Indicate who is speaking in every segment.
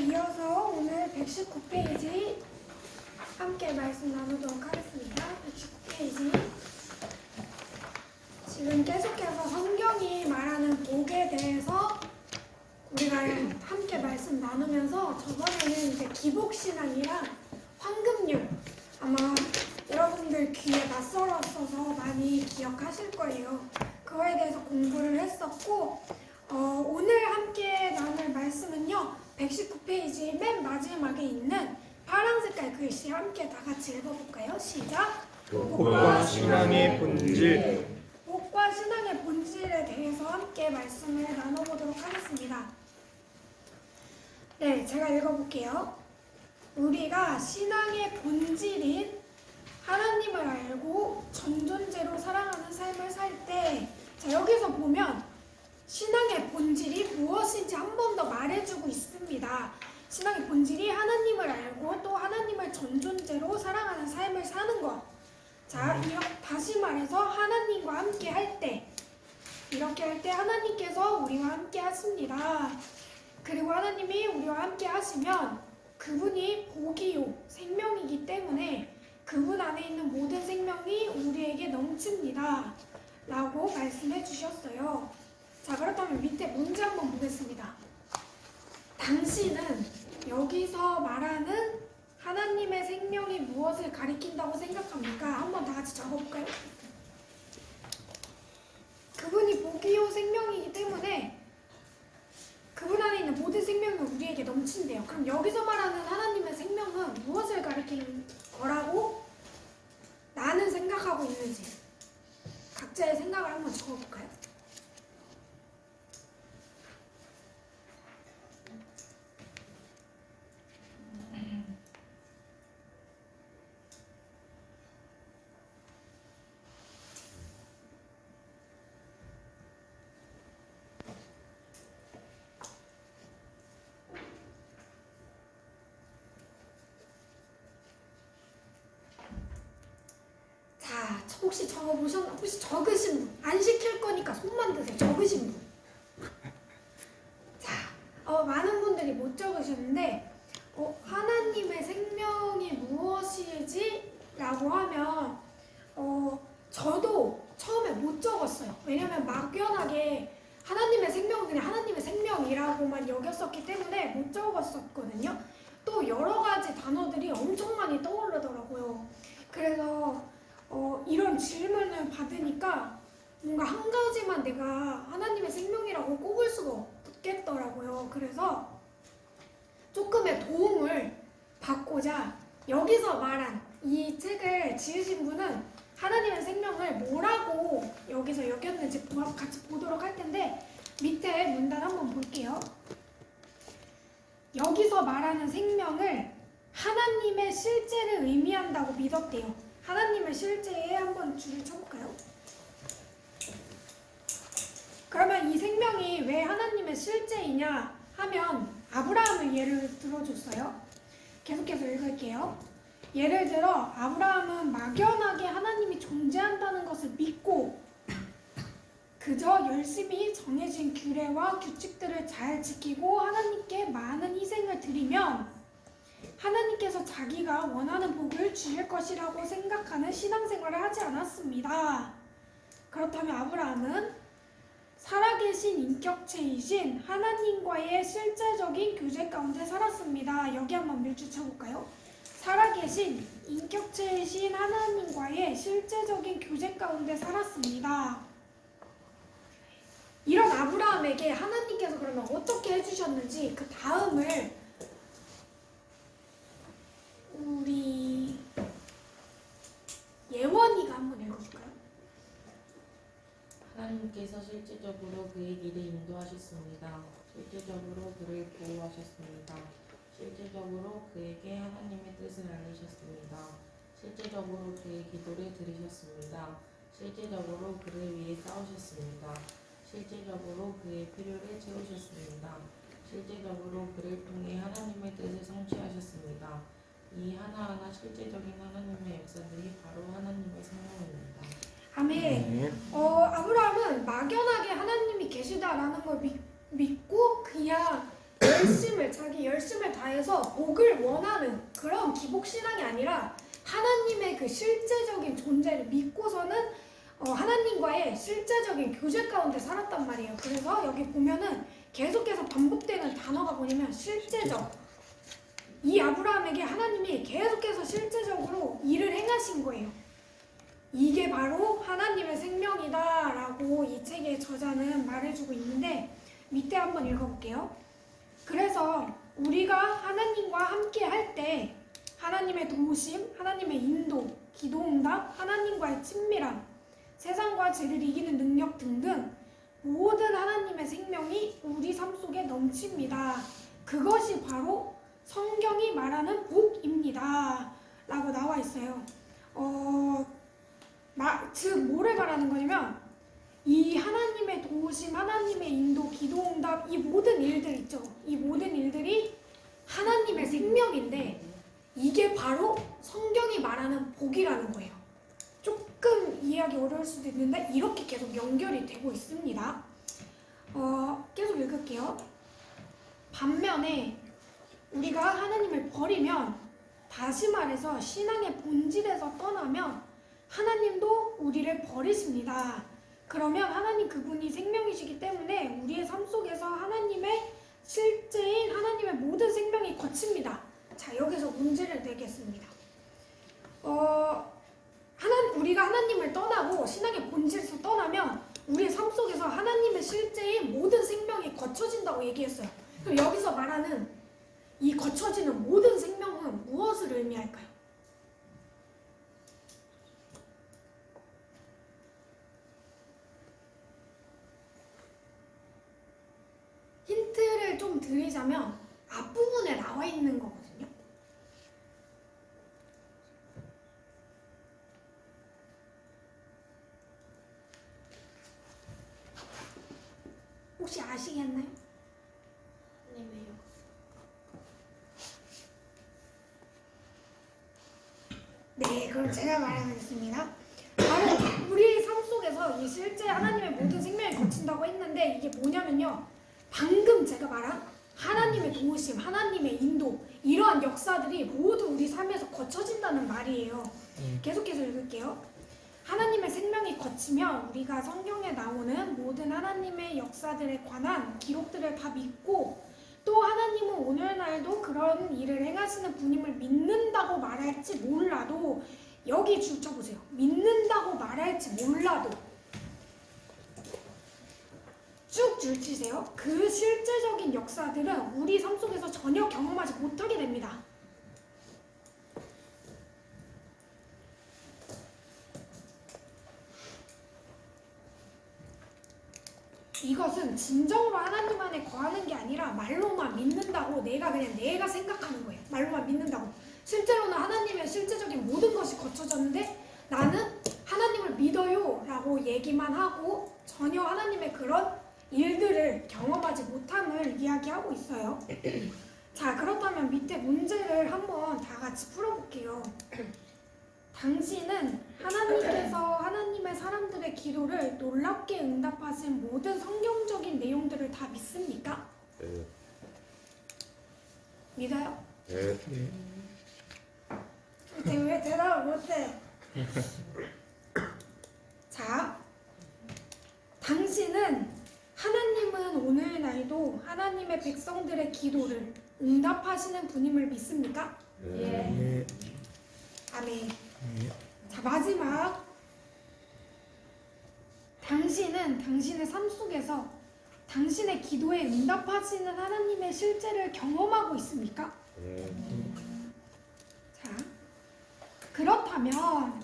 Speaker 1: 이어서 오늘 119페이지 함께 말씀 나누도록 하겠습니다. 119페이지. 지금 계속해서 성경이 말하는 복에 대해서 우리가 함께 말씀 나누면서 저번에는 이제 기복신앙이랑 황금률, 아마 여러분들 귀에 낯설었어서 많이 기억하실 거예요. 그거에 대해서 공부를 했었고, 오늘 함께 나눌 말씀은요, 119페이지 맨 마지막에 있는 파란 색깔 글씨 함께 다 같이 읽어볼까요? 시작!
Speaker 2: 복과 신앙의 본질.
Speaker 1: 복과 신앙의 본질에 대해서 함께 말씀을 나눠보도록 하겠습니다. 네, 제가 읽어볼게요. 우리가 신앙의 본질인 하나님을 알고 전존재로 사랑하는 삶을 살 때, 자, 여기서 보면 신앙의 본질이 무엇인지 한 번 더 말해주고 있습니다. 신앙의 본질이 하나님을 알고 또 하나님을 전존재로 사랑하는 삶을 사는 것. 자, 다시 말해서 하나님과 함께 할 때, 이렇게 할 때 하나님께서 우리와 함께 하십니다. 그리고 하나님이 우리와 함께 하시면 그분이 복이요 생명이기 때문에 그분 안에 있는 모든 생명이 우리에게 넘칩니다 라고 말씀해 주셨어요. 자, 그렇다면 밑에 문제 한번 보겠습니다. 당신은 여기서 말하는 하나님의 생명이 무엇을 가리킨다고 생각합니까? 한번 다 같이 적어볼까요? 그분이 복이요 생명이기 때문에 그분 안에 있는 모든 생명이 우리에게 넘친대요. 그럼 여기서 말하는 하나님의 생명은 무엇을 가리키는 거라고 나는 생각하고 있는지 각자의 생각을 한번 적어볼까요? 자, 혹시 적어보셨나? 혹시 적으신 분? 안 시킬 거니까 손만 드세요. 적으신 분. 자, 많은 분들이 못 적으셨는데, 하나님의 생명이 무엇이지? 라고 하면, 저도 처음에 못 적었어요. 왜냐면 막연하게 하나님의 생명은 그냥 하나님의 생명이라고만 여겼었기 때문에 못 적었었거든요. 또 여러 가지 단어들이 엄청 많이 떠오르더라고요. 그래서 이런 질문을 받으니까 뭔가 한 가지만 내가 하나님의 생명이라고 꼽을 수가 없겠더라고요. 그래서 조금의 도움을 받고자 여기서 말한 이 책을 지으신 분은 하나님의 생명을 뭐라고 여기서 여겼는지 같이 보도록 할 텐데, 밑에 문단 한번 볼게요. 여기서 말하는 생명을 하나님의 실제를 의미한다고 믿었대요. 하나님의 실제에 한번 줄을 쳐볼까요? 그러면 이 생명이 왜 하나님의 실제이냐 하면 아브라함을 예를 들어줬어요. 계속해서 읽을게요. 예를 들어 아브라함은 막연하게 하나님이 존재한다는 것을 믿고 그저 열심히 정해진 규례와 규칙들을 잘 지키고 하나님께 많은 희생을 드리면 하나님께서 자기가 원하는 복을 주실 것이라고 생각하는 신앙생활을 하지 않았습니다. 그렇다면 아브라함은 살아계신 인격체이신 하나님과의 실제적인 교제 가운데 살았습니다. 여기 한번 밀주 쳐볼까요? 살아계신 인격체이신 하나님과의 실제적인 교제 가운데 살았습니다. 이런 아브라함에게 하나님께서 그러면 어떻게 해주셨는지 그 다음을 우리 예원이가 한번 읽어볼까요?
Speaker 3: 하나님께서 실제적으로 그의 길에 인도하셨습니다. 실제적으로 그를 보호하셨습니다. 실제적으로 그에게 하나님의 뜻을 알리셨습니다. 실제적으로 그의 기도를 들으셨습니다. 실제적으로 그를 위해 싸우셨습니다. 실제적으로 그의 필요를 채우셨습니다. 실제적으로 그를 통해 하나님의 뜻을 성취하셨습니다. 이 하나하나 실제적인 하나님의 역사들이 바로 하나님의 생명입니다.
Speaker 1: 아멘. 아브라함은 막연하게 하나님이 계시다라는 걸 믿고 그냥 자기 열심을 다해서 복을 원하는 그런 기복 신앙이 아니라 하나님의 그 실제적인 존재를 믿고서는 하나님과의 실제적인 교제 가운데 살았단 말이에요. 그래서 여기 보면은 계속해서 반복되는 단어가 뭐냐면 실제적. 이 아브라함에게 하나님이 계속해서 실제적으로 일을 행하신 거예요. 이게 바로 하나님의 생명이다라고 이 책의 저자는 말해주고 있는데 밑에 한번 읽어볼게요. 그래서 우리가 하나님과 함께 할 때 하나님의 도우심, 하나님의 인도, 기도응답, 하나님과의 친밀함, 세상과 죄를 이기는 능력 등등 모든 하나님의 생명이 우리 삶 속에 넘칩니다. 그것이 바로 성경이 말하는 복입니다. 라고 나와 있어요. 즉 뭐를 말하는 거냐면 이 하나님의 도우심, 하나님의 인도, 기도응답 이 모든 일들 있죠. 이 모든 일들이 하나님의 생명인데 이게 바로 성경이 말하는 복이라는 거예요. 조금 이해하기 어려울 수도 있는데 이렇게 계속 연결이 되고 있습니다. 계속 읽을게요. 반면에 우리가 하나님을 버리면, 다시 말해서 신앙의 본질에서 떠나면 하나님도 우리를 버리십니다. 그러면 하나님 그분이 생명이시기 때문에 우리의 삶 속에서 하나님의 실제인 하나님의 모든 생명이 거칩니다. 자, 여기서 문제를 내겠습니다. 우리가 하나님을 떠나고 신앙의 본질에서 떠나면 우리의 삶 속에서 하나님의 실제인 모든 생명이 거쳐진다고 얘기했어요. 그럼 여기서 말하는 이 거쳐지는 모든 생명은 무엇을 의미할까요? 힌트를 좀 드리자면 앞부분에 나와 있는 거거든요. 혹시 아시겠나요?
Speaker 3: 하나님의 영.
Speaker 1: 네, 그럼 제가 말하겠습니다. 바로 우리 삶 속에서 이 실제 하나님의 모든 생명이 거친다고 했는데 이게 뭐냐면요. 방금 제가 말한 하나님의 도우심, 하나님의 인도 이러한 역사들이 모두 우리 삶에서 거쳐진다는 말이에요. 계속해서 읽을게요. 하나님의 생명이 거치면 우리가 성경에 나오는 모든 하나님의 역사들에 관한 기록들을 다 믿고 또 하나님은 오늘날도 그런 일을 행하시는 분임을 믿는다고 말할지 몰라도 여기 줄 쳐보세요. 믿는다고 말할지 몰라도 쭉 줄치세요. 그 실제적인 역사들은 우리 삶 속에서 전혀 경험하지 못하게 됩니다. 이것은 진정으로 하나님 안에 거하는 게 아니라 말로만 믿는다고 내가 생각하는 거예요. 말로만 믿는다고. 실제로는 하나님의 실제적인 모든 것이 거쳐졌는데 나는 하나님을 믿어요 라고 얘기만 하고 전혀 하나님의 그런 일들을 경험하지 못함을 이야기하고 있어요. 자, 그렇다면 밑에 문제를 한번 다 같이 풀어볼게요. 당신은 하나님께서 하나님의 사람들의 기도를 놀랍게 응답하신 모든 성경적인 내용들을 다 믿습니까?
Speaker 2: 네.
Speaker 1: 믿어요?
Speaker 2: 네.
Speaker 1: 근데 왜 대답을 못해? 자, 당신은 하나님은 오늘날도 하나님의 백성들의 기도를 응답하시는 분임을 믿습니까?
Speaker 2: 네.
Speaker 1: 아멘. 자, 마지막. 당신은 당신의 삶 속에서 당신의 기도에 응답하시는 하나님의 실제를 경험하고 있습니까?
Speaker 2: 네.
Speaker 1: 자, 그렇다면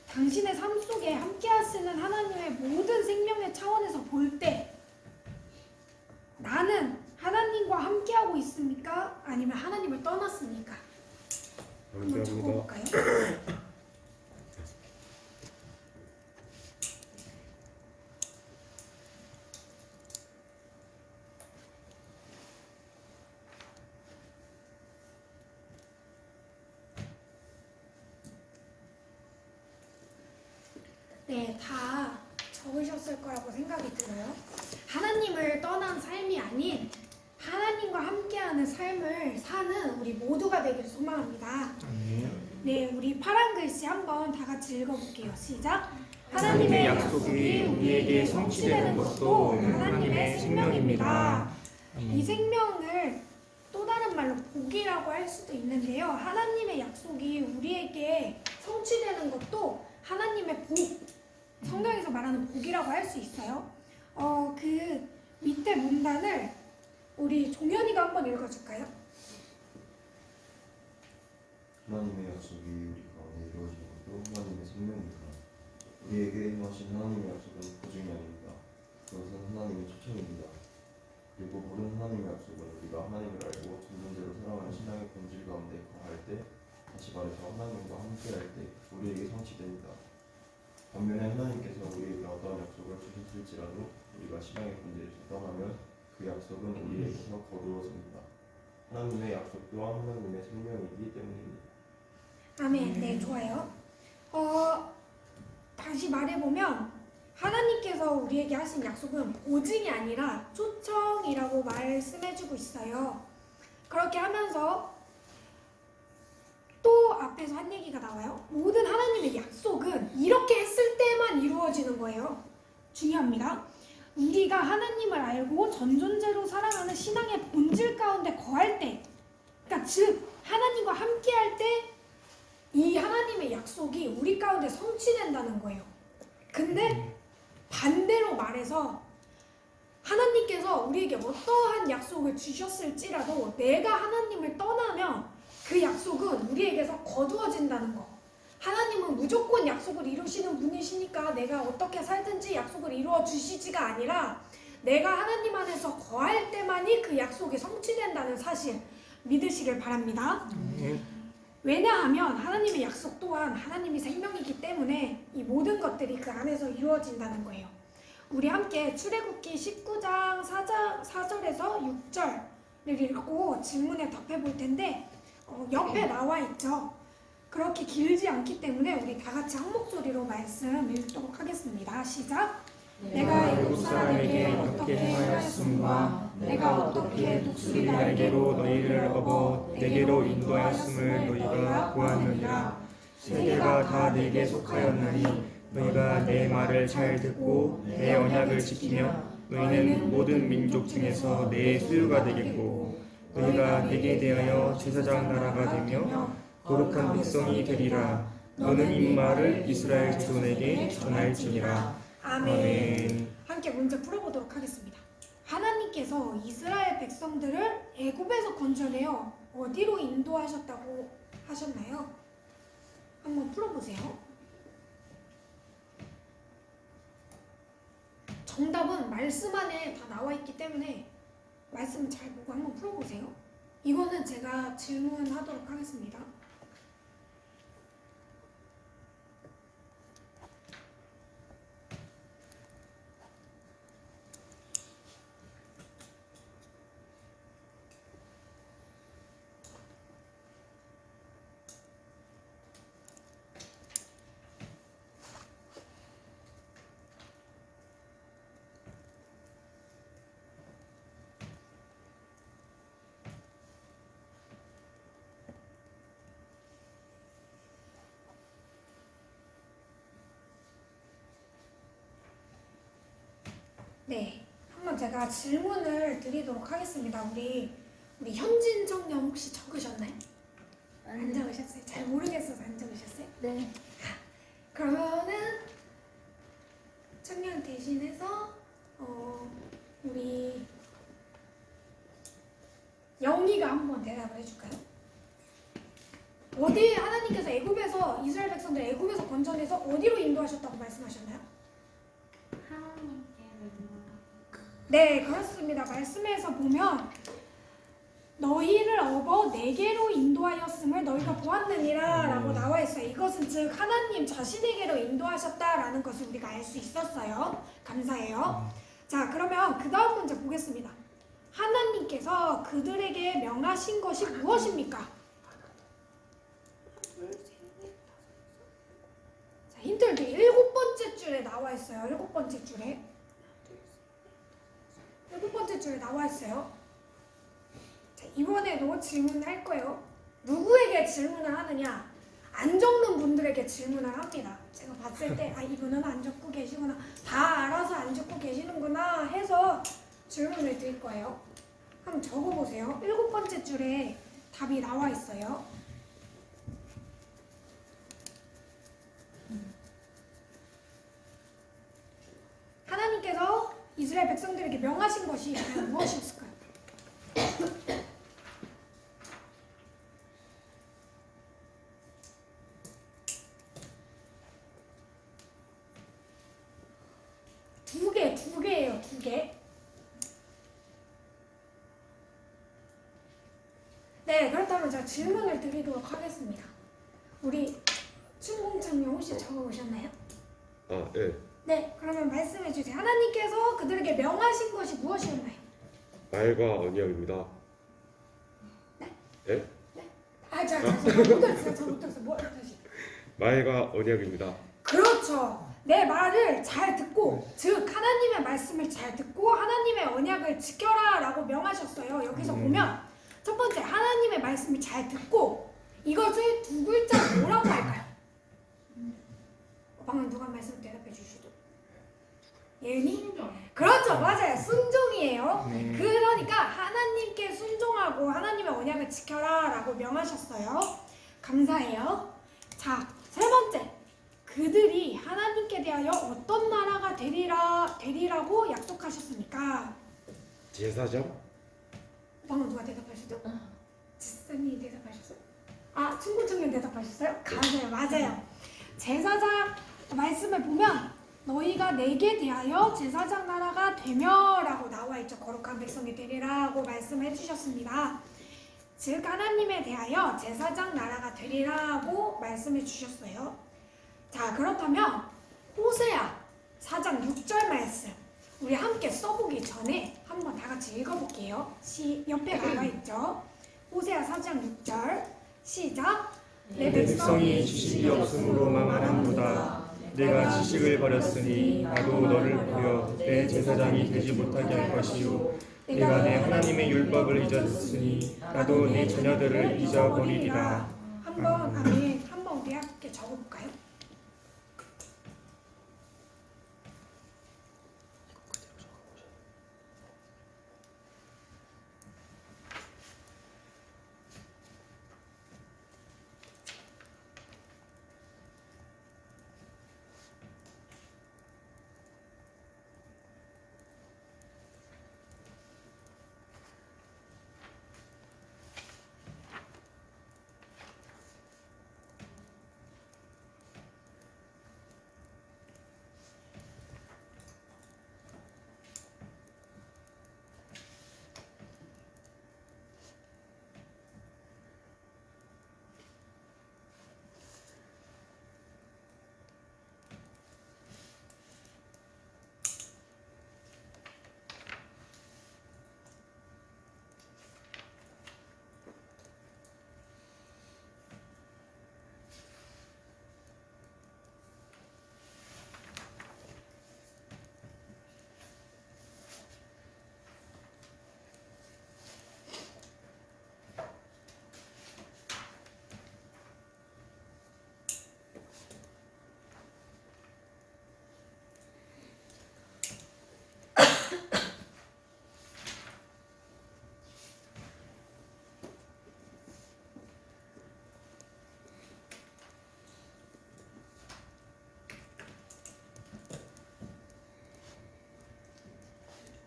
Speaker 1: 당신의 삶 속에 함께 하시는 하나님의 모든 생명의 차원에서 볼 때 나는 하나님과 함께하고 있습니까? 아니면 하나님을 떠났습니까? 한번 적어볼까요? 네, 다 적으셨을 거라고 생각이 들어요. 하나님을 떠난 삶이 아닌 하나님과 함께하는 삶을 사는 우리 모두가 되기를 소망합니다. 네, 우리 파란 글씨 한번 다 같이 읽어볼게요. 시작.
Speaker 2: 하나님의 약속이 우리에게 성취되는 것도 하나님의 생명입니다.
Speaker 1: 이 생명을 또 다른 말로 복이라고 할 수도 있는데요. 하나님의 약속이 우리에게 성취되는 것도 하나님의 복, 성경에서 말하는 복이라고 할 수 있어요. 그 밑에 문단을 우리 종현이가 한번 읽어줄까요?
Speaker 4: 하나님의 약속이 우리 가운데 이루어지는 것도 하나님의 생명입니다. 우리에게 행하신 하나님의 약속은 보증이 아닙니다. 그것은 하나님의 초청입니다. 그리고 모든 하나님의 약속은 우리가 하나님을 알고 전문제로 사랑하는 신앙의 본질 가운데 거할 때, 다시 말해서 하나님과 함께할 때 우리에게 성취됩니다. 반면에 하나님께서 우리에게 어떠한 약속을 주셨을지라도 우리가 신앙의 본질에서 떠나면 그 약속은 우리에게서 거두어집니다. 하나님의 약속 또한 하나님의 생명이기 때문입니다.
Speaker 1: 아멘. 네, 좋아요. 다시 말해보면 하나님께서 우리에게 하신 약속은 보증이 아니라 초청이라고 말씀해주고 있어요. 그렇게 하면서 또 앞에서 한 얘기가 나와요. 모든 하나님의 약속은 이렇게 했을 때만 이루어지는 거예요. 중요합니다. 우리가 하나님을 알고 전존재로 살아가는 신앙의 본질 가운데 거할 때, 그러니까 즉 하나님과 함께할 때 이 하나님의 약속이 우리 가운데 성취된다는 거예요. 근데 반대로 말해서 하나님께서 우리에게 어떠한 약속을 주셨을지라도 내가 하나님을 떠나면 그 약속은 우리에게서 거두어진다는 거. 하나님은 무조건 약속을 이루시는 분이시니까 내가 어떻게 살든지 약속을 이루어 주시지가 아니라 내가 하나님 안에서 거할 때만이 그 약속이 성취된다는 사실 믿으시길 바랍니다. 왜냐하면 하나님의 약속 또한 하나님의 생명이기 때문에 이 모든 것들이 그 안에서 이루어진다는 거예요. 우리 함께 출애굽기 19장 4절에서 6절을 읽고 질문에 답해볼 텐데 옆에 나와 있죠. 그렇게 길지 않기 때문에 우리 다 같이 한 목소리로 말씀 읽도록 하겠습니다. 시작. 내가 애굽 사람에게 어떻게 행하였음과 내가 어떻게 독수리 날개로 너희를 업어 내게로 인도하였음을 너희가 보았느니라. 세계가 다 내게 속하였나니 너희가 내 말을 잘 듣고 내 언약을 지키며 너희는 모든 민족 중에서 내 소유가 되겠고 너희가 내게 대하여 제사장 나라가 되며 거룩한 백성이 되리라. 너는 이 말을 이스라엘 자손에게 전할지니라. 아멘. 함께 문제 풀어보도록 하겠습니다. 하나님께서 이스라엘 백성들을 애굽에서 건져내어 어디로 인도하셨다고 하셨나요? 한번 풀어보세요. 정답은 말씀 안에 다 나와 있기 때문에 말씀 잘 보고 한번 풀어보세요. 이거는 제가 질문하도록 하겠습니다. 네, 한번 제가 질문을 드리도록 하겠습니다. 우리 현진 청년 혹시 적으셨나요? 안 적으셨어요? 잘 모르겠어서 안 적으셨어요?
Speaker 3: 네.
Speaker 1: 그러면은 청년 대신해서 우리 영희가 한번 대답을 해줄까요? 어디 하나님께서 애굽에서 이스라엘 백성들 애굽에서 건져내서 어디로 인도하셨다고 말씀하셨나요? 네, 그렇습니다. 말씀에서 보면 너희를 업어 내게로 인도하였음을 너희가 보았느니라 라고 나와 있어요. 이것은 즉 하나님 자신에게로 인도하셨다라는 것을 우리가 알 수 있었어요. 감사해요. 자, 그러면 그 다음 문제 보겠습니다. 하나님께서 그들에게 명하신 것이 무엇입니까? 자, 힌트를 드릴게요. 7번째 줄에 나와 있어요. 7번째 줄에. 7번째 줄에 나와 있어요. 이번에도 질문을 할 거예요. 누구에게 질문을 하느냐? 안 적는 분들에게 질문을 합니다. 제가 봤을 때 이분은 안 적고 계시구나, 다 알아서 안 적고 계시는구나 해서 질문을 드릴 거예요. 한번 적어보세요. 7번째 줄에 답이 나와 있어요. 하나님께서 이스라엘 백성들에게 명하신 것이 과연 무엇이었을까요? 두 개예요, 두 개. 네, 그렇다면 제가 질문을 드리도록 하겠습니다. 우리 춘공창님 혹시 적어보셨나요?
Speaker 5: 예.
Speaker 1: 네, 그러면 말씀해 주세요. 하나님께서 그들에게 명하신 것이 무엇이었나요?
Speaker 5: 말과 언약입니다.
Speaker 1: 잘못 들었어요. 뭐 다시.
Speaker 5: 말과 언약입니다.
Speaker 1: 그렇죠. 내 말을 잘 듣고, 즉 하나님의 말씀을 잘 듣고 하나님의 언약을 지켜라라고 명하셨어요. 여기서 보면 첫 번째, 하나님의 말씀을 잘 듣고, 이것을 두 글자로 뭐라고 할까요? 방금 누가 말씀 대답해 주시죠? 예은이? 그렇죠, 맞아요. 순종이에요.
Speaker 2: 네.
Speaker 1: 그러니까 하나님께 순종하고 하나님의 언약을 지켜라라고 명하셨어요. 감사해요. 자, 세 번째, 그들이 하나님께 대하여 어떤 나라가 되리라고 약속하셨습니까?
Speaker 5: 제사장?
Speaker 1: 방금 누가 대답하시죠? 지사님이 대답하셨어요? 친구청년 대답하셨어요? 맞아요. 제사장 말씀을 보면 너희가 내게 대하여 제사장 나라가 되며라고 나와 있죠. 거룩한 백성이 되리라고 말씀해 주셨습니다. 즉 하나님에 대하여 제사장 나라가 되리라고 말씀해 주셨어요. 자, 그렇다면 호세아 4장 6절 말씀 우리 함께 써보기 전에 한번 다 같이 읽어볼게요. 옆에 나와 있죠. 호세아 4장 6절 시작.
Speaker 2: 내 백성이 지식이 없음으로만 말하노라. 내가 지식을 버렸으니 나도 너를 보여 내 제사장이 되지 못하게 할 것이요 내가 내 하나님의 율법을 잊었으니 나도 내 자녀들을 잊어버리리라.
Speaker 1: 한번 우리 함께 적어볼까요?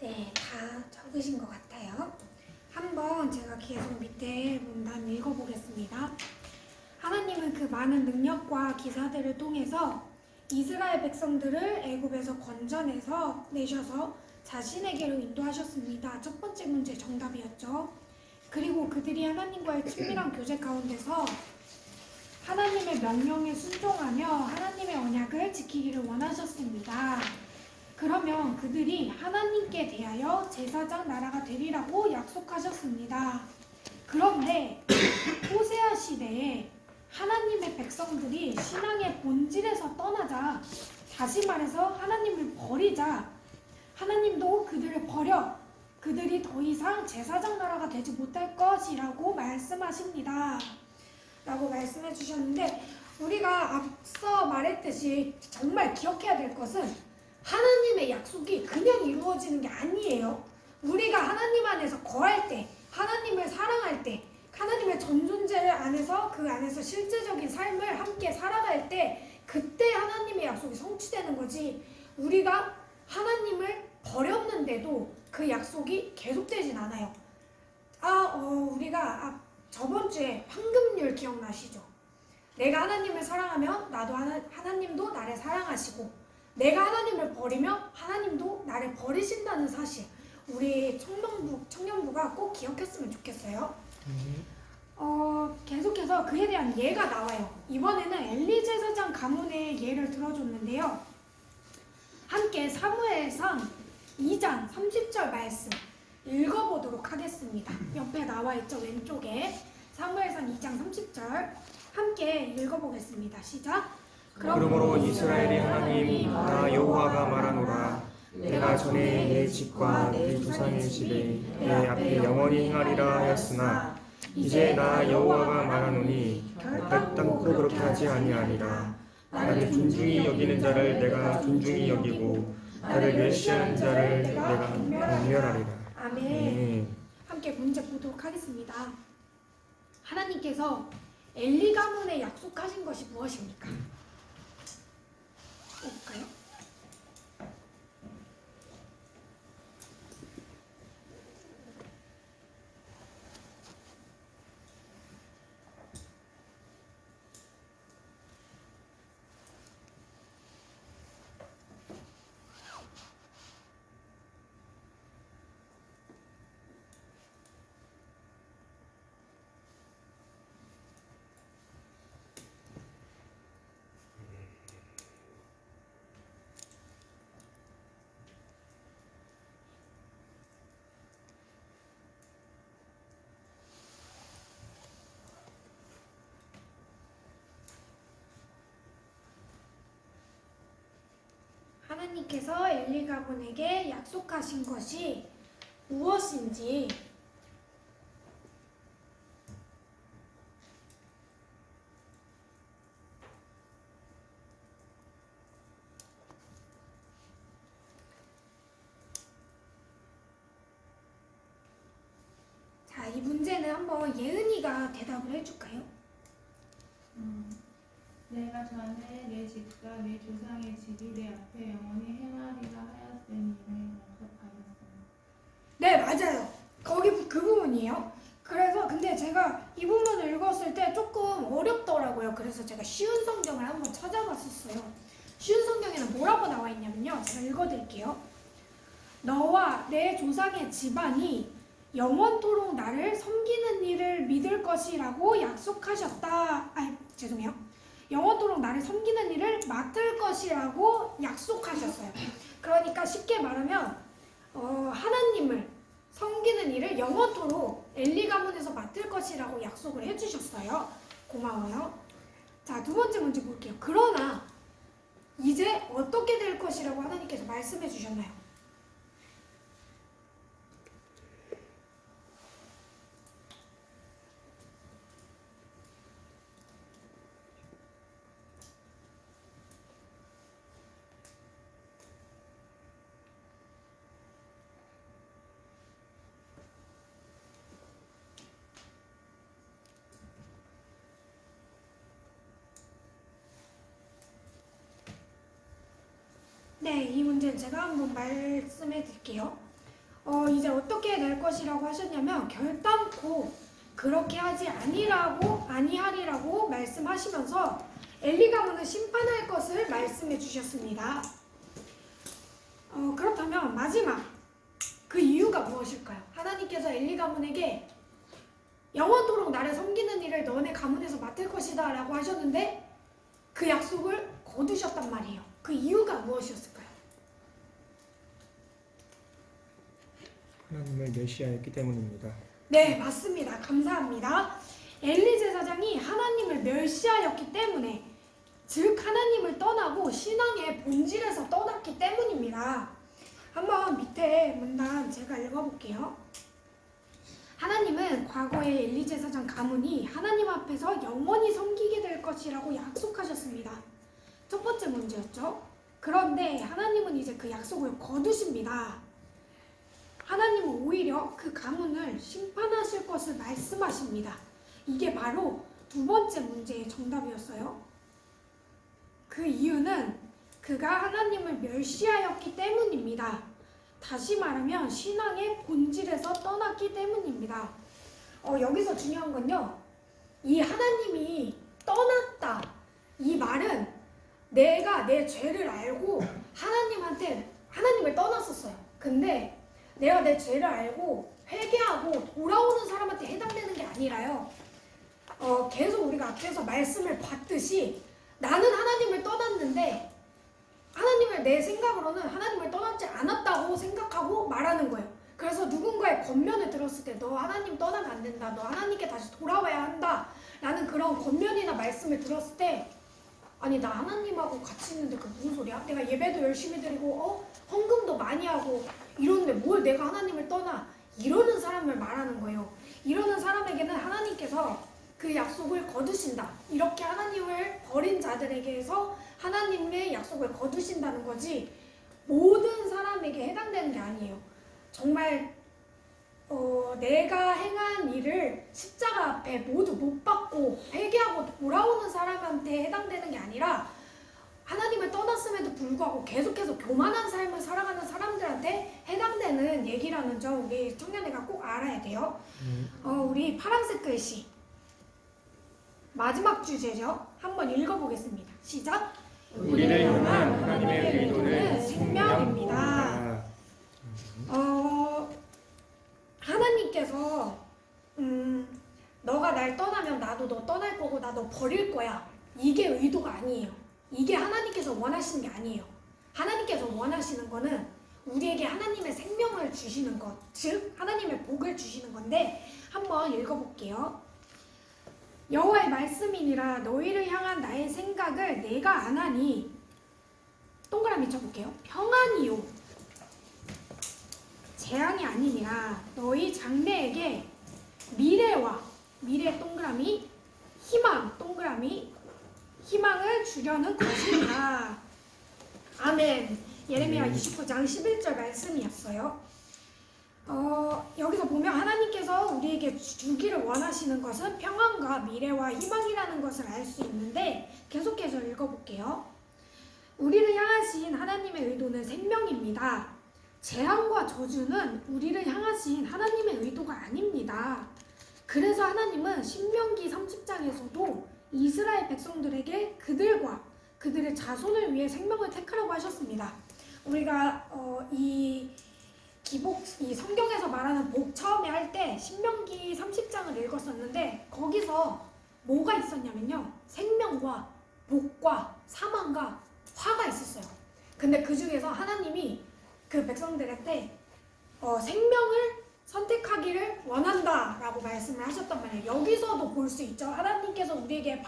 Speaker 1: 네, 다 적으신 것 같아요. 한번 제가 계속 밑에 문단 읽어보겠습니다. 하나님은 그 많은 능력과 기사들을 통해서 이스라엘 백성들을 애굽에서 건져내서 내셔서 자신에게로 인도하셨습니다. 첫 번째 문제 정답이었죠. 그리고 그들이 하나님과의 친밀한 교제 가운데서 하나님의 명령에 순종하며 하나님의 언약을 지키기를 원하셨습니다. 그러면 그들이 하나님께 대하여 제사장 나라가 되리라고 약속하셨습니다. 그런데 호세아 시대에 하나님의 백성들이 신앙의 본질에서 떠나자, 다시 말해서 하나님을 버리자 하나님도 그들을 버려 그들이 더 이상 제사장 나라가 되지 못할 것이라고 말씀하십니다. 라고 말씀해 주셨는데, 우리가 앞서 말했듯이 정말 기억해야 될 것은 하나님의 약속이 그냥 이루어지는 게 아니에요. 우리가 하나님 안에서 거할 때, 하나님을 사랑할 때, 하나님의 전존재 안에서 그 안에서 실제적인 삶을 함께 살아갈 때, 그때 하나님의 약속이 성취되는 거지, 우리가 하나님을 버렸는데도 그 약속이 계속되진 않아요. 우리가 저번 주에 황금률 기억나시죠? 내가 하나님을 사랑하면 나도 하나님도 나를 사랑하시고, 내가 하나님을 버리면 하나님도 나를 버리신다는 사실, 우리 청년부가 꼭 기억했으면 좋겠어요. 계속해서 그에 대한 예가 나와요. 이번에는 엘리 제사장 가문의 예를 들어줬는데요. 함께 사무엘상 2장 30절 말씀 읽어보도록 하겠습니다. 옆에 나와있죠, 왼쪽에. 사무엘상 2장 30절 함께 읽어보겠습니다. 시작.
Speaker 2: 그러므로 이스라엘의 하나님 나 여호와가 말하노라. 내가 전에 내 집과 내 조상의 집에 내 앞에 영원히 행하리라 하였으나 이제 나 여호와가 말하노니 결단코 그렇게 하지 아니하니라. 나를 존중히 여기는 자를 내가 존중히 여기고 나를 멸시하는 자를 내가 경멸하리라.
Speaker 1: 아멘. 함께 문제 보도록 하겠습니다. 하나님께서 엘리 가문에 약속하신 것이 무엇입니까? 볼까요? 하나님께서 엘리 가문에게 약속하신 것이 무엇인지 자, 이 문제는 한번 예은이가 대답을 해줄까요?
Speaker 3: 내가 전에 내 집과 내 조상의 집이 내 앞에 영원히 행하리라 하였으니 약속하였습니다.
Speaker 1: 네, 맞아요. 거기 그 부분이에요. 그래서 근데 제가 이 부분을 읽었을 때 조금 어렵더라고요. 그래서 제가 쉬운 성경을 한번 찾아봤었어요. 쉬운 성경에는 뭐라고 나와 있냐면요. 제가 읽어드릴게요. 너와 내 조상의 집안이 영원토록 나를 섬기는 일을 믿을 것이라고 약속하셨다. 죄송해요. 영원토록 나를 섬기는 일을 맡을 것이라고 약속하셨어요. 그러니까 쉽게 말하면 하나님을 섬기는 일을 영원토록 엘리 가문에서 맡을 것이라고 약속을 해주셨어요. 고마워요. 자, 두 번째 문제 볼게요. 그러나 이제 어떻게 될 것이라고 하나님께서 말씀해 주셨나요? 네, 이 문제는 제가 한번 말씀해 드릴게요. 이제 어떻게 될 것이라고 하셨냐면 결단코 그렇게 하지 아니하리라고 말씀하시면서 엘리 가문을 심판할 것을 말씀해 주셨습니다. 그렇다면 마지막 그 이유가 무엇일까요? 하나님께서 엘리 가문에게 영원토록 나를 섬기는 일을 너네 가문에서 맡을 것이다 라고 하셨는데 그 약속을 거두셨단 말이에요. 그 이유가 무엇이었을까요?
Speaker 2: 하나님을 멸시하였기 때문입니다.
Speaker 1: 네, 맞습니다. 감사합니다. 엘리 제사장이 하나님을 멸시하였기 때문에, 즉 하나님을 떠나고 신앙의 본질에서 떠났기 때문입니다. 한번 밑에 문단 제가 읽어볼게요. 하나님은 과거에 엘리 제사장 가문이 하나님 앞에서 영원히 섬기게 될 것이라고 약속하셨습니다. 첫 번째 문제였죠. 그런데 하나님은 이제 그 약속을 거두십니다. 하나님은 오히려 그 가문을 심판하실 것을 말씀하십니다. 이게 바로 두 번째 문제의 정답이었어요. 그 이유는 그가 하나님을 멸시하였기 때문입니다. 다시 말하면 신앙의 본질에서 떠났기 때문입니다. 여기서 중요한 건요. 이 하나님이 떠났다. 이 말은 내가 내 죄를 알고 하나님을 떠났었어요. 근데 내가 내 죄를 알고 회개하고 돌아오는 사람한테 해당되는 게 아니라요. 계속 우리가 앞에서 말씀을 봤듯이 나는 하나님을 떠났는데 하나님을 내 생각으로는 하나님을 떠나지 않았다고 생각하고 말하는 거예요. 그래서 누군가의 권면을 들었을 때 너 하나님 떠나면 안 된다. 너 하나님께 다시 돌아와야 한다. 라는 그런 권면이나 말씀을 들었을 때 아니 나 하나님하고 같이 있는데 그게 무슨 소리야? 내가 예배도 열심히 드리고 헌금도 많이 하고 이러는데 뭘 내가 하나님을 떠나? 이러는 사람을 말하는 거예요. 이러는 사람에게는 하나님께서 그 약속을 거두신다. 이렇게 하나님을 버린 자들에게서 하나님의 약속을 거두신다는 거지 모든 사람에게 해당되는 게 아니에요. 정말 내가 행한 일을 십자가 앞에 모두 못 받고 회개하고 돌아오는 사람한테 해당되는 게 아니라 하나님을 떠났음에도 불구하고 계속해서 교만한 삶을 살아가는 사람들한테 해당되는 얘기라는 점 우리 청년회가 꼭 알아야 돼요. 우리 파란색 글씨 마지막 주제죠. 한번 읽어보겠습니다. 시작.
Speaker 2: 우리를 향한 하나님의 의도는
Speaker 1: 생명입니다. 하나님께서 너가 날 떠나면 나도 너 떠날 거고 나 너 버릴 거야. 이게 의도가 아니에요. 이게 하나님께서 원하시는 게 아니에요. 하나님께서 원하시는 거는 우리에게 하나님의 생명을 주시는 것, 즉 하나님의 복을 주시는 건데 한번 읽어볼게요. 여호와의 말씀이니라 너희를 향한 나의 생각을 내가 아나니 동그라미 쳐볼게요. 평안이요 재앙이 아니니라 너희 장래에게 미래 동그라미 희망 동그라미 희망을 주려는 것이니라. 아멘. 예레미야 29장 11절 말씀이었어요. 여기서 보면 하나님께서 우리에게 주기를 원하시는 것은 평안과 미래와 희망이라는 것을 알 수 있는데 계속해서 읽어볼게요. 우리를 향하신 하나님의 의도는 생명입니다. 재앙과 저주는 우리를 향하신 하나님의 의도가 아닙니다. 그래서 하나님은 신명기 30장에서도 이스라엘 백성들에게 그들과 그들의 자손을 위해 생명을 택하라고 하셨습니다. 우리가 이 성경에서 말하는 복 처음에 할 때 신명기 30장을 읽었었는데 거기서 뭐가 있었냐면요. 생명과 복과 사망과 화가 있었어요. 근데 그 중에서 하나님이 그 백성들한테 생명을 선택하기를 원한다라고 말씀을 하셨단 말이에요. 여기서도 볼 수 있죠. 하나님께서 우리에게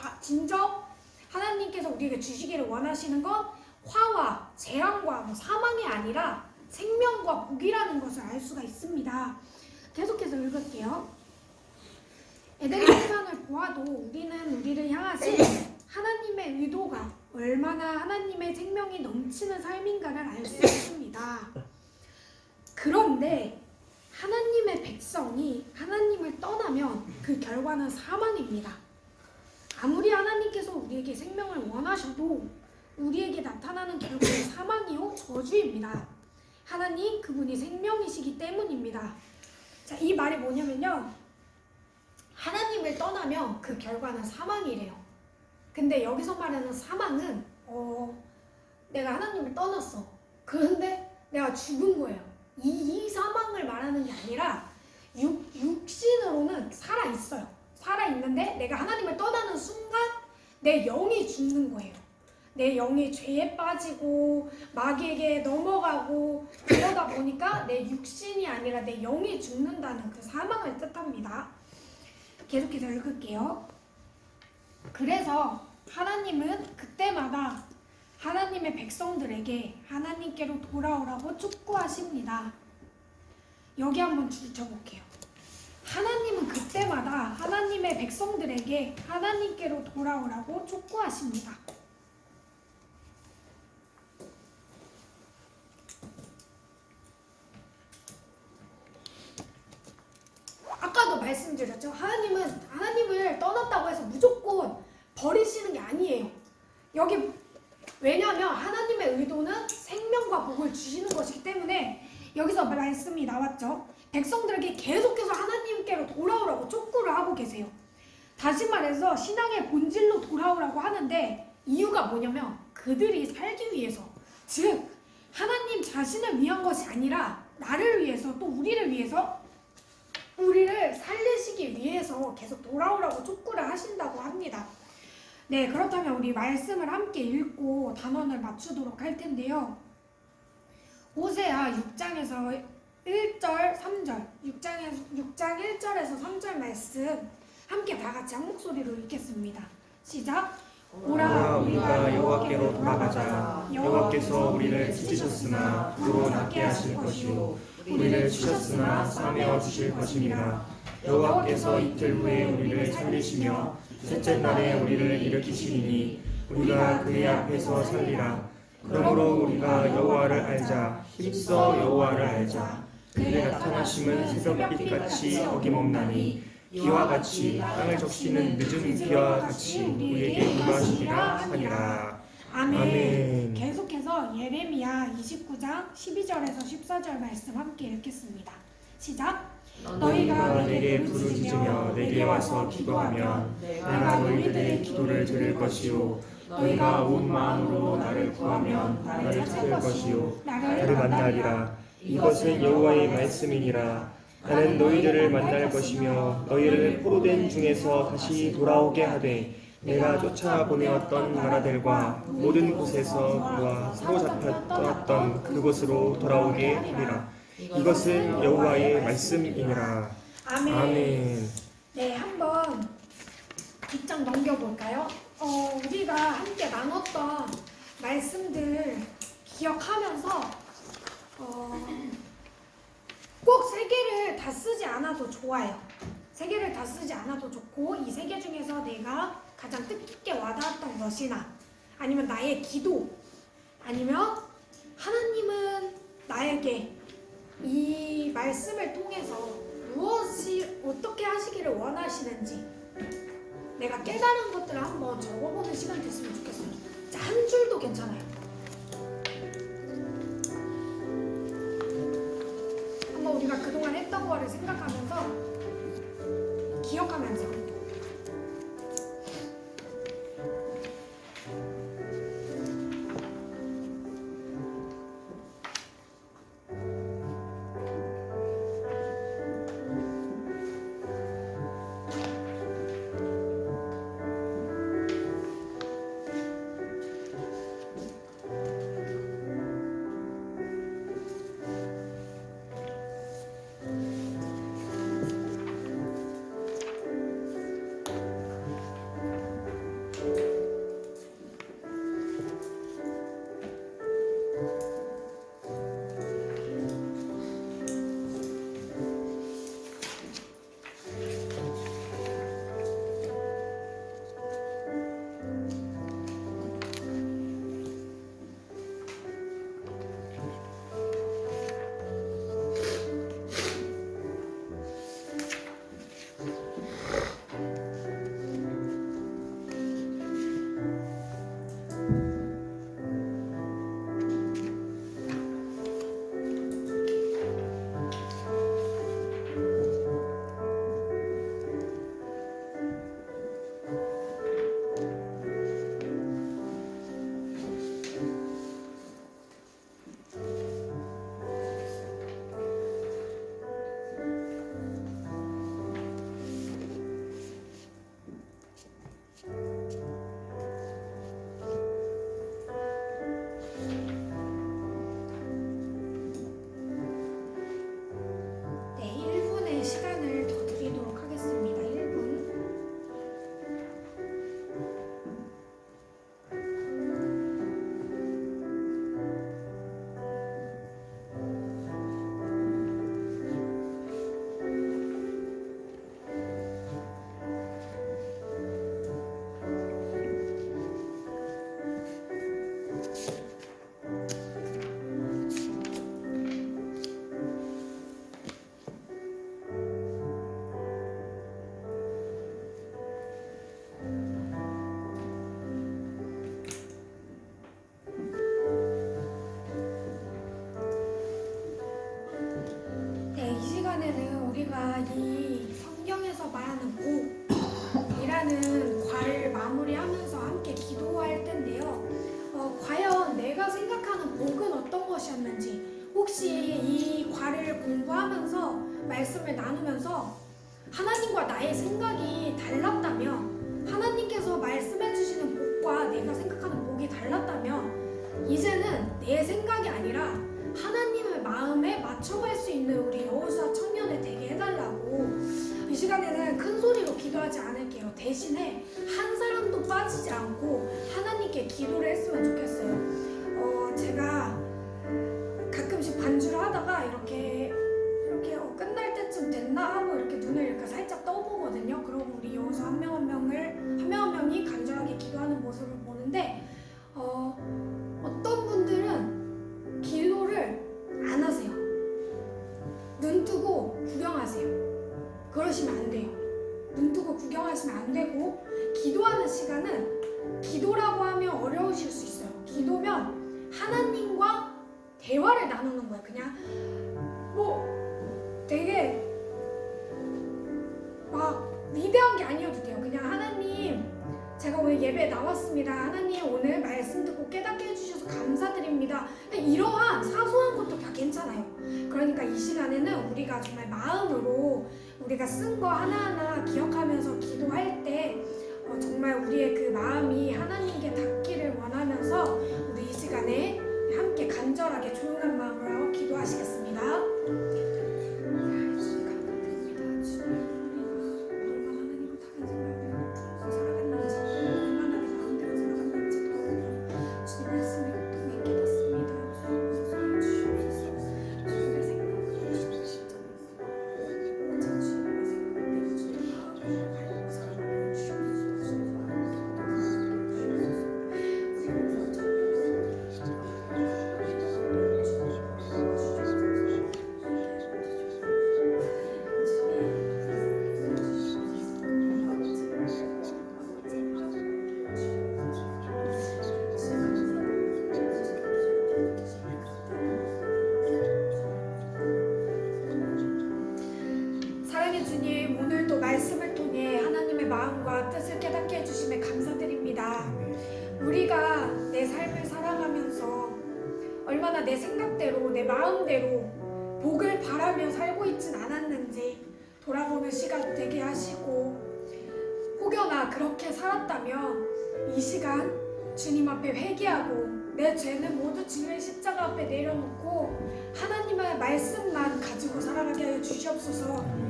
Speaker 1: 하나님께서 우리에게 주시기를 원하시는 건 화와 재앙과 사망이 아니라 생명과 복이라는 것을 알 수가 있습니다. 계속해서 읽을게요. 에덴 동산을 보아도 우리는 우리를 향하신 하나님의 의도가 얼마나 하나님의 생명이 넘치는 삶인가를 알 수 있습니다. 그런데 하나님의 백성이 하나님을 떠나면 그 결과는 사망입니다. 아무리 하나님께서 우리에게 생명을 원하셔도 우리에게 나타나는 결과는 사망이요 저주입니다. 하나님 그분이 생명이시기 때문입니다. 자, 이 말이 뭐냐면요. 하나님을 떠나면 그 결과는 사망이래요. 근데 여기서 말하는 사망은 내가 하나님을 떠났어. 그런데 내가 죽은 거예요. 이 사망을 말하는 게 아니라 육신으로는 살아있어요. 살아있는데 내가 하나님을 떠나는 순간 내 영이 죽는 거예요. 내 영이 죄에 빠지고 마귀에게 넘어가고 그러다 보니까 내 육신이 아니라 내 영이 죽는다는 그 사망을 뜻합니다. 계속해서 읽을게요. 그래서 하나님은 그때마다 하나님의 백성들에게 하나님께로 돌아오라고 촉구하십니다. 여기 한번 줄쳐볼게요. 하나님은 그때마다 하나님의 백성들에게 하나님께로 돌아오라고 촉구하십니다. 아까도 말씀드렸죠. 하나님을 떠났다고 해서 무조건 버리시는 게 아니에요. 여기 왜냐하면 하나님의 의도는 생명과 복을 주시는 것이기 때문에 여기서 말씀이 나왔죠. 백성들에게 계속해서 하나님께로 돌아오라고 촉구를 하고 계세요. 다시 말해서 신앙의 본질로 돌아오라고 하는데 이유가 뭐냐면 그들이 살기 위해서, 즉 하나님 자신을 위한 것이 아니라 나를 위해서 또 우리를 위해서 우리를 살리시기 위해서 계속 돌아오라고 촉구를 하신다고 합니다. 네, 그렇다면 우리 말씀을 함께 읽고 단원을 맞추도록 할 텐데요. 호세아 6장에서 1절, 3절, 6장 1절에서 3절 말씀 함께 다 같이 한 목소리로 읽겠습니다. 시작! 오라 우리가 여호와께로 돌아가자. 여호와께서 우리를 찢으셨으나 도로 낫게 하실 것이요 우리를 치셨으나 싸매어 주실 것입니다.
Speaker 2: 여호와께서 이틀 후에 우리를 살리시며 셋째 날에 우리를 일으키시리니 우리가 그의 앞에서 살리라. 그러므로 우리가 여호와를 알자. 힘써 여호와를 알자. 그의 나타나심은 새벽빛같이 어김없나니 비와 같이 땅을 적시는 늦은 비와 같이 우리에게 임하시리라 하니라.
Speaker 1: 아멘.
Speaker 2: 아멘.
Speaker 1: 계속해서 예레미야 29장 12절에서 14절 말씀 함께 읽겠습니다. 시작!
Speaker 2: 너희가 내게 부르짖으며 내게 와서 기도하면 내가 너희들의 기도를 들을 것이요 너희가 온 마음으로 나를 구하면 나를 찾을 것이요 나를 만나리라. 이것은 여호와의 말씀이니라. 나는 너희들을 만날 것이며 너희를 포로된 중에서 다시 돌아오게 하되 내가 쫓아보내었던 나라들과 모든 곳에서 그와 사로잡혔던 그곳으로 돌아오게 하리라. 이것은 여호와의 말씀이니라.
Speaker 1: 아멘.
Speaker 2: 아멘.
Speaker 1: 네, 한번 뒷장 넘겨볼까요? 우리가 함께 나눴던 말씀들 기억하면서 꼭 세 개를 다 쓰지 않아도 좋아요. 세 개를 다 쓰지 않아도 좋고 이 세 개 중에서 내가 가장 뜻깊게 와닿았던 것이나 아니면 나의 기도 아니면 하나님은 나에게 이 말씀을 통해서 무엇이 어떻게 하시기를 원하시는지 내가 깨달은 것들을 한번 적어보는 시간 됐으면 좋겠어요. 자, 한 줄도 괜찮아요. 한번 우리가 그동안 했던 거를 생각하면서 기억하면서 과를 공부하면서 말씀을 나누면서 하나님과 나의 생각이 달랐다면, 하나님께서 말씀해 주시는 복과 내가 생각하는 복이 달랐다면, 이제는 내 생각이 아니라 하나님의 마음에 맞춰갈 수 있는 우리 여호수아 청년을 되게 해달라고, 이 시간에는 큰 소리로 기도하지 않을게요. 대신에 한 사람도 빠지지 않고 하나님께 기도를 했으면 좋겠어요. 제가 가끔씩 반주를 하다가 이렇게 끝날 때쯤 됐나 하고 이렇게 눈을 이렇게 살짝 떠보거든요. 그러고 우리 여호수아 한 명 한 명이 간절하게 기도하는 모습을 보는데, 어떤 분들은 기도를 안 하세요. 눈 뜨고 구경하세요. 그러시면 안 돼요. 눈 뜨고 구경하시면 안 되고, 기도하는 시간은, 기도라고 하면 어려우실 수 있어요. 기도면 하나님과 대화를 나누는 거예요. 그냥 되게 막 위대한 게 아니어도 돼요. 그냥 하나님, 제가 오늘 예배에 나왔습니다. 하나님, 오늘 말씀 듣고 깨닫게 해주셔서 감사드립니다. 그냥 이러한 사소한 것도 다 괜찮아요. 그러니까 이 시간에는 우리가 정말 마음으로 우리가 쓴 거 하나하나 기억하면서 기도할 때 정말 우리의 그 마음이 하나님께 닿기를 원하면서 우리 이 시간에 함께 간절하게 조용한 마음으로 기도하시겠습니다. 주님, 오늘도 말씀을 통해 하나님의 마음과 뜻을 깨닫게 해주심에 감사드립니다. 우리가 내 삶을 살아가면서 얼마나 내 생각대로, 내 마음대로 복을 바라며 살고 있진 않았는지 돌아보는 시간 되게 하시고, 혹여나 그렇게 살았다면 이 시간 주님 앞에 회개하고 내 죄는 모두 주님의 십자가 앞에 내려놓고 하나님의 말씀만 가지고 살아가게 하여 주시옵소서.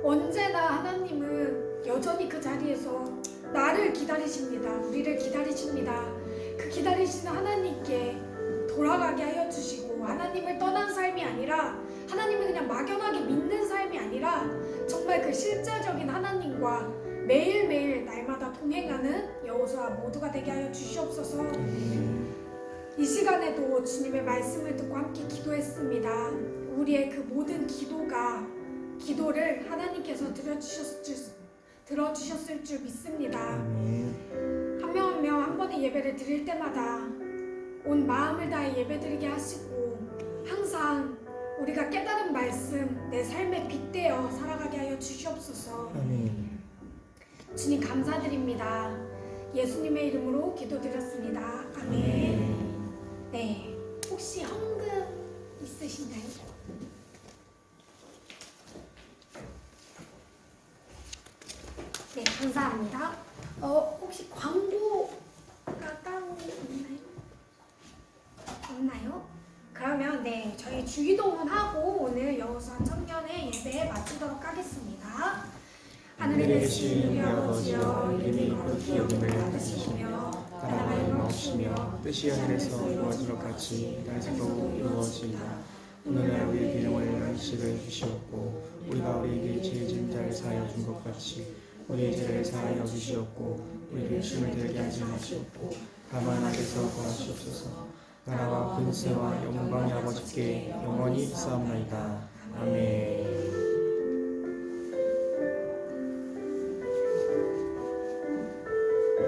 Speaker 1: 언제나 하나님은 여전히 그 자리에서 나를 기다리십니다. 우리를 기다리십니다. 그 기다리시는 하나님께 돌아가게 하여 주시고, 하나님을 떠난 삶이 아니라, 하나님을 그냥 막연하게 믿는 삶이 아니라 정말 그 실제적인 하나님과 매일매일 날마다 동행하는 여호수아 모두가 되게 하여 주시옵소서. 이 시간에도 주님의 말씀을 듣고 함께 기도했습니다. 우리의 그 모든 기도를 하나님께서 들어주셨을 줄 믿습니다. 한 명 한 명 한 번의 예배를 드릴 때마다 온 마음을 다해 예배드리게 하시고, 항상 우리가 깨달은 말씀 내 삶에 빗대어 살아가게 하여 주시옵소서. 주님 감사드립니다. 예수님의 이름으로 기도드렸습니다. 아멘. 네, 혹시 헌금 있으신가요? 네, 감사합니다. 혹시 광고가 따로 없나요? 그러면 네, 저희 주기도문 하고 오늘 여호수아 청년의 예배 마치도록 하겠습니다. 하늘에 계신 우리 아버지여, 이름이 거룩히 여김을 받으시며 나라가 임하시며 뜻이 하늘에서 이루어진 것 같이 땅에서도 이루어지이다. 오늘날 우리에게 일용할 양식을 주시옵고, 우리가 우리에게 죄 지은 자를 사하여 준 것 같이 우리의 죄를 사하여 주시옵고, 우리를 시험에 들게 하지 마시옵고, 다만 악에서 구하시옵소서. 나라와 권세와 영광이 아버지께 영원히 있사옵나이다. 아멘.